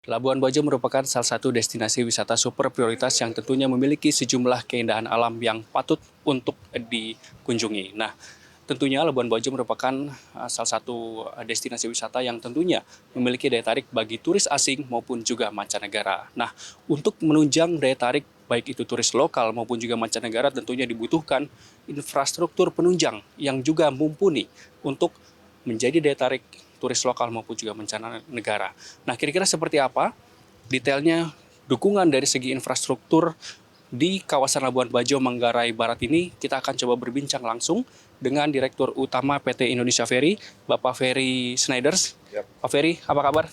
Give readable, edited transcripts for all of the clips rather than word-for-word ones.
Labuan Bajo merupakan salah satu destinasi wisata super prioritas yang tentunya memiliki sejumlah keindahan alam yang patut untuk dikunjungi. Nah, tentunya Labuan Bajo merupakan salah satu destinasi wisata yang tentunya memiliki daya tarik bagi turis asing maupun juga mancanegara. Nah, untuk menunjang daya tarik baik itu turis lokal maupun juga mancanegara tentunya dibutuhkan infrastruktur penunjang yang juga mumpuni untuk menjadi daya tarik turis lokal maupun juga mancanegara. Nah, kira-kira seperti apa detailnya dukungan dari segi infrastruktur di kawasan Labuan Bajo, Manggarai Barat ini? Kita akan coba berbincang langsung dengan Direktur Utama PT Indonesia Ferry, Bapak Ferry Schneiders. Yap. Pak Ferry, apa kabar?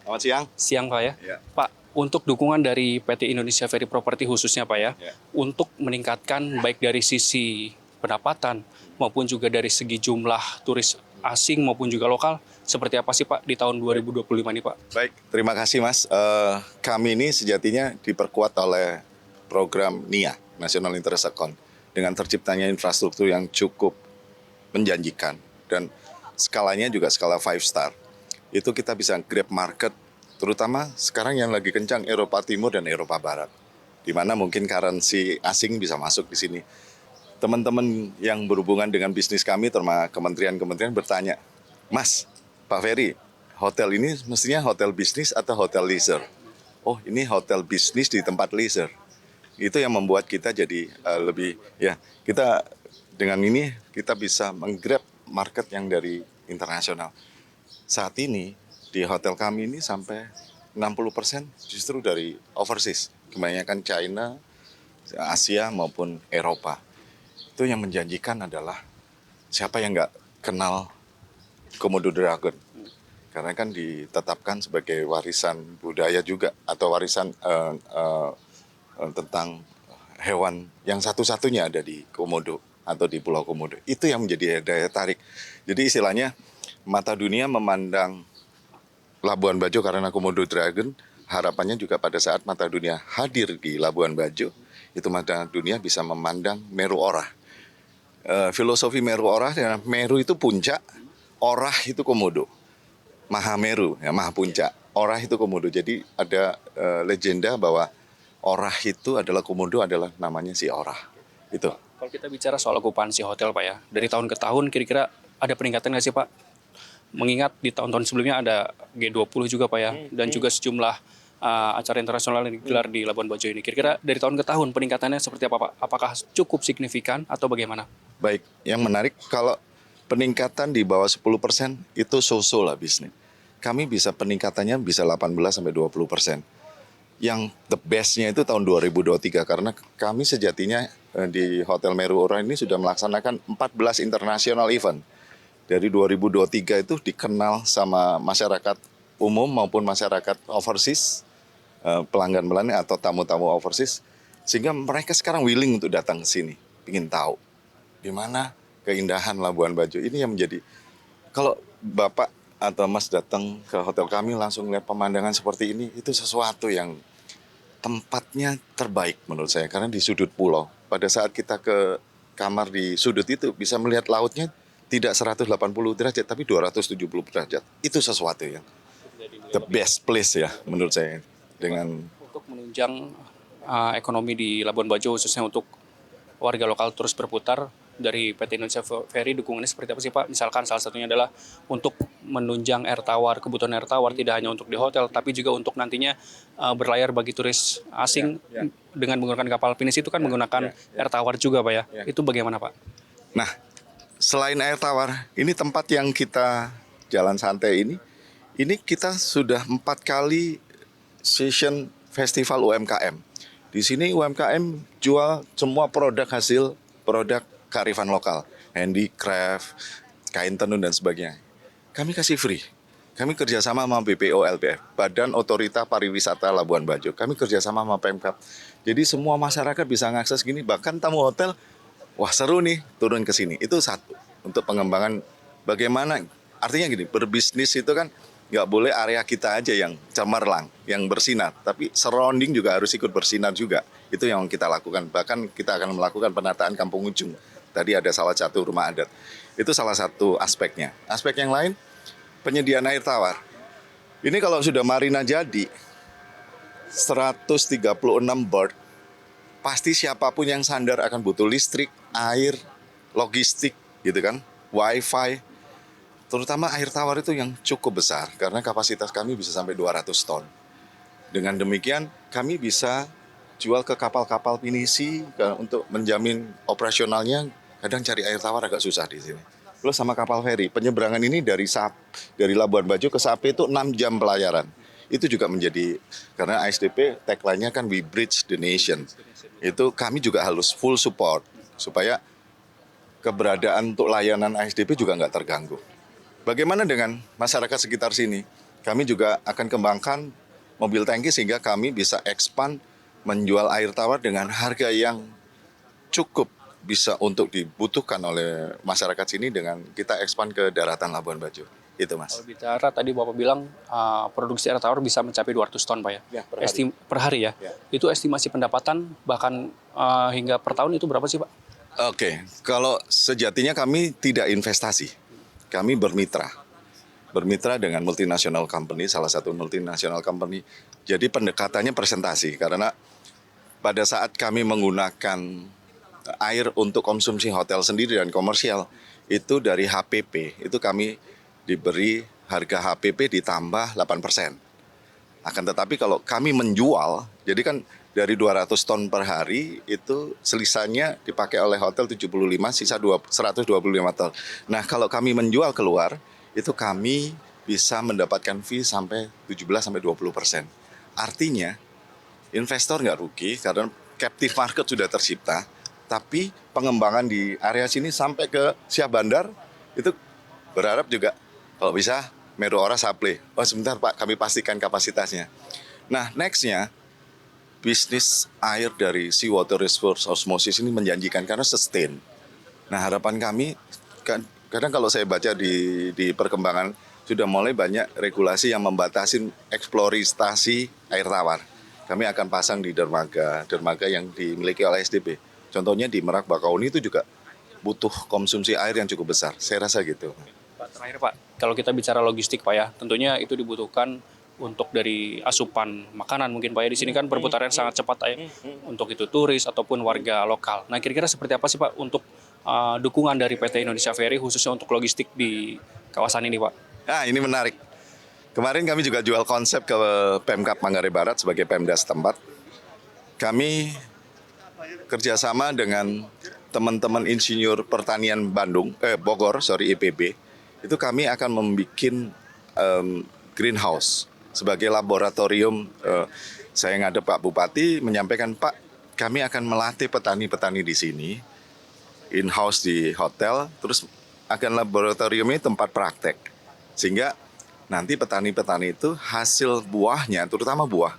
Selamat siang. Siang, Pak ya. Ya. Pak, untuk dukungan dari PT Indonesia Ferry Property khususnya, Pak ya, untuk meningkatkan baik dari sisi pendapatan maupun juga dari segi jumlah turis asing maupun juga lokal, seperti apa sih Pak di tahun 2025 ini Pak? Baik, terima kasih Mas. Kami ini sejatinya diperkuat oleh program NIA, National Interest Account, dengan terciptanya infrastruktur yang cukup menjanjikan dan skalanya juga skala 5 star. Itu kita bisa grab market, terutama sekarang yang lagi kencang Eropa Timur dan Eropa Barat, di mana mungkin currency asing bisa masuk di sini. Teman-teman yang berhubungan dengan bisnis kami, termasuk kementerian-kementerian bertanya, Mas, Pak Ferry, hotel ini mestinya hotel bisnis atau hotel leisure? Oh, ini hotel bisnis di tempat leisure. Itu yang membuat kita jadi lebih, ya, kita dengan ini kita bisa menggrab market yang dari internasional. Saat ini di hotel kami ini sampai 60% justru dari overseas, kebanyakan China, Asia maupun Eropa. Itu yang menjanjikan adalah siapa yang nggak kenal Komodo Dragon, karena kan ditetapkan sebagai warisan budaya juga atau warisan tentang hewan yang satu-satunya ada di Komodo atau di Pulau Komodo. Itu yang menjadi daya tarik. Jadi istilahnya mata dunia memandang Labuan Bajo karena Komodo Dragon, harapannya juga pada saat mata dunia hadir di Labuan Bajo, itu mata dunia bisa memandang Meru Orah. Filosofi Meru Orah, Meru itu puncak, Orah itu Komodo, Maha Meru, ya, Maha Puncak, Orah itu Komodo. Jadi ada legenda bahwa Orah itu adalah Komodo adalah namanya si Orah. Itu. Kalau kita bicara soal okupansi hotel Pak ya, dari tahun ke tahun kira-kira ada peningkatan nggak sih Pak? Mengingat di tahun-tahun sebelumnya ada G20 juga Pak ya, dan juga sejumlah acara internasional yang digelar di Labuan Bajo ini. Kira-kira dari tahun ke tahun peningkatannya seperti apa Pak? Apakah cukup signifikan atau bagaimana? Baik, yang menarik kalau peningkatan di bawah 10% itu so-so lah bisnis. Kami bisa peningkatannya bisa 18-20%. Yang the best-nya itu tahun 2023 karena kami sejatinya di Hotel Meru Orah ini sudah melaksanakan 14 international event. Dari 2023 itu dikenal sama masyarakat umum maupun masyarakat overseas, pelanggan atau tamu-tamu overseas, sehingga mereka sekarang willing untuk datang ke sini, ingin tahu di mana keindahan Labuan Bajo. Ini yang menjadi, kalau Bapak atau Mas datang ke hotel kami langsung lihat pemandangan seperti ini, itu sesuatu yang tempatnya terbaik menurut saya. Karena di sudut pulau, pada saat kita ke kamar di sudut itu bisa melihat lautnya tidak 180 derajat, tapi 270 derajat. Itu sesuatu yang the best place ya menurut saya. Untuk menunjang ekonomi di Labuan Bajo khususnya untuk warga lokal terus berputar, dari PT Indonesia Ferry dukungannya seperti apa sih Pak? Misalkan salah satunya adalah untuk menunjang air tawar, kebutuhan air tawar tidak hanya untuk di hotel, tapi juga untuk nantinya berlayar bagi turis asing dengan menggunakan kapal pinisi itu kan menggunakan air tawar juga Pak ya. Itu bagaimana Pak? Nah, selain air tawar, ini tempat yang kita jalan santai ini kita sudah 4 kali session festival UMKM. Di sini UMKM jual semua produk hasil produk kearifan lokal, handicraft, kain tenun dan sebagainya. Kami kasih free. Kami kerjasama sama BPO LPF, Badan Otorita Pariwisata Labuan Bajo. Kami kerjasama sama Pemkab. Jadi semua masyarakat bisa mengakses gini, bahkan tamu hotel, wah seru nih turun ke sini. Itu satu, untuk pengembangan bagaimana, artinya gini, berbisnis itu kan nggak boleh area kita aja yang cemerlang, yang bersinar. Tapi surrounding juga harus ikut bersinar juga. Itu yang kita lakukan. Bahkan kita akan melakukan penataan kampung ujung. Tadi ada salah satu rumah adat. Itu salah satu aspeknya. Aspek yang lain, penyediaan air tawar. Ini kalau sudah marina jadi 136 berth, pasti siapapun yang sandar akan butuh listrik, air, logistik gitu kan, wifi. Terutama air tawar itu yang cukup besar karena kapasitas kami bisa sampai 200 ton. Dengan demikian kami bisa jual ke kapal-kapal pinisi untuk menjamin operasionalnya. Kadang cari air tawar agak susah di sini. Plus sama kapal feri, penyeberangan ini dari Labuan Bajo ke Sape itu 6 jam pelayaran. Itu juga menjadi, karena ASDP tagline-nya kan we bridge the nation. Itu kami juga harus full support supaya keberadaan untuk layanan ASDP juga nggak terganggu. Bagaimana dengan masyarakat sekitar sini? Kami juga akan kembangkan mobil tangki sehingga kami bisa expand menjual air tawar dengan harga yang cukup bisa untuk dibutuhkan oleh masyarakat sini dengan kita expand ke daratan Labuan Bajo. Itu Mas. Kalau bicara tadi Bapak bilang produksi air tawar bisa mencapai 200 ton Pak ya? Ya, per hari. Per hari ya? Ya. Itu estimasi pendapatan bahkan hingga per tahun itu berapa sih Pak? Oke, kalau sejatinya kami tidak investasi. Kami bermitra. Bermitra dengan multinational company, salah satu multinational company. Jadi pendekatannya presentasi karena pada saat kami menggunakan air untuk konsumsi hotel sendiri dan komersial, itu dari HPP, itu kami diberi harga HPP ditambah 8%. Akan tetapi kalau kami menjual, jadi kan dari 200 ton per hari, itu selisanya dipakai oleh hotel 75, sisa 125 ton. Nah kalau kami menjual keluar, itu kami bisa mendapatkan fee sampai 17-20%. Artinya, investor nggak rugi karena captive market sudah tercipta, tapi pengembangan di area sini sampai ke Syah Bandar itu berharap juga kalau bisa Meru Ora Supply. Oh sebentar Pak, kami pastikan kapasitasnya. Nah nextnya bisnis air dari seawater reverse osmosis ini menjanjikan karena sustain. Nah harapan kami, kadang kalau saya baca di perkembangan sudah mulai banyak regulasi yang membatasi eksplorasi air tawar. Kami akan pasang di dermaga yang dimiliki oleh SDP. Contohnya di Merak Bakauni itu juga butuh konsumsi air yang cukup besar. Saya rasa gitu. Pak, terakhir Pak, kalau kita bicara logistik Pak ya, tentunya itu dibutuhkan untuk dari asupan makanan mungkin Pak ya. Di sini kan perputaran sangat cepat Pak ya, untuk itu turis ataupun warga lokal. Nah kira-kira seperti apa sih Pak untuk dukungan dari PT Indonesia Ferry khususnya untuk logistik di kawasan ini Pak? Nah ini menarik. Kemarin kami juga jual konsep ke Pemkab Manggarai Barat sebagai Pemda setempat. Kami kerjasama dengan teman-teman insinyur pertanian Bogor, IPB. Itu kami akan membuat greenhouse sebagai laboratorium. Saya ngadep Pak Bupati menyampaikan, Pak, kami akan melatih petani-petani di sini, in-house di hotel, terus akan laboratorium ini tempat praktek. Sehingga nanti petani-petani itu hasil buahnya, terutama buah.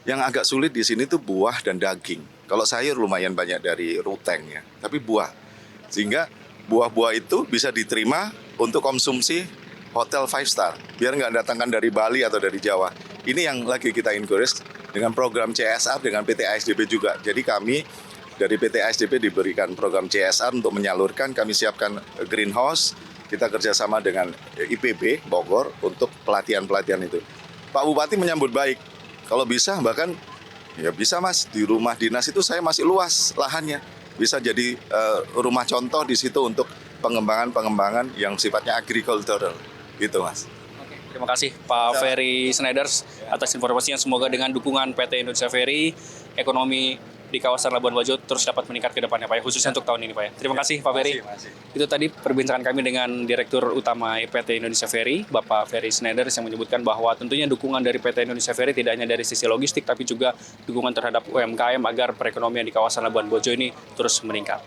Yang agak sulit di sini tuh buah dan daging. Kalau sayur lumayan banyak dari ruteng ya, tapi buah. Sehingga buah-buah itu bisa diterima untuk konsumsi hotel 5 star. Biar nggak datangkan dari Bali atau dari Jawa. Ini yang lagi kita encourage dengan program CSR dengan PT ASDP juga. Jadi kami dari PT ASDP diberikan program CSR untuk menyalurkan, kami siapkan greenhouse. Kita kerjasama dengan IPB Bogor untuk pelatihan-pelatihan itu. Pak Bupati menyambut baik. Kalau bisa bahkan ya bisa Mas, di rumah dinas itu saya masih luas lahannya. Bisa jadi rumah contoh di situ untuk pengembangan-pengembangan yang sifatnya agricultural gitu Mas. Oke, terima kasih Pak Ferry Snyders atas informasinya. Semoga dengan dukungan PT Indonesia Ferry, ekonomi di kawasan Labuan Bajo terus dapat meningkat ke depannya Pak ya, khususnya untuk tahun ini Pak ya. Terima kasih Pak Ferry. Itu tadi perbincangan kami dengan Direktur Utama PT Indonesia Ferry, Bapak Ferry Snyders, yang menyebutkan bahwa tentunya dukungan dari PT Indonesia Ferry tidak hanya dari sisi logistik tapi juga dukungan terhadap UMKM agar perekonomian di kawasan Labuan Bajo ini terus meningkat.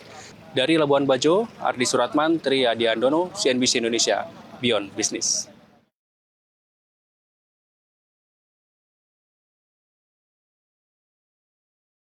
Dari Labuan Bajo, Ardi Suratman, Tri Adiandono, CNBC Indonesia, Beyond Business.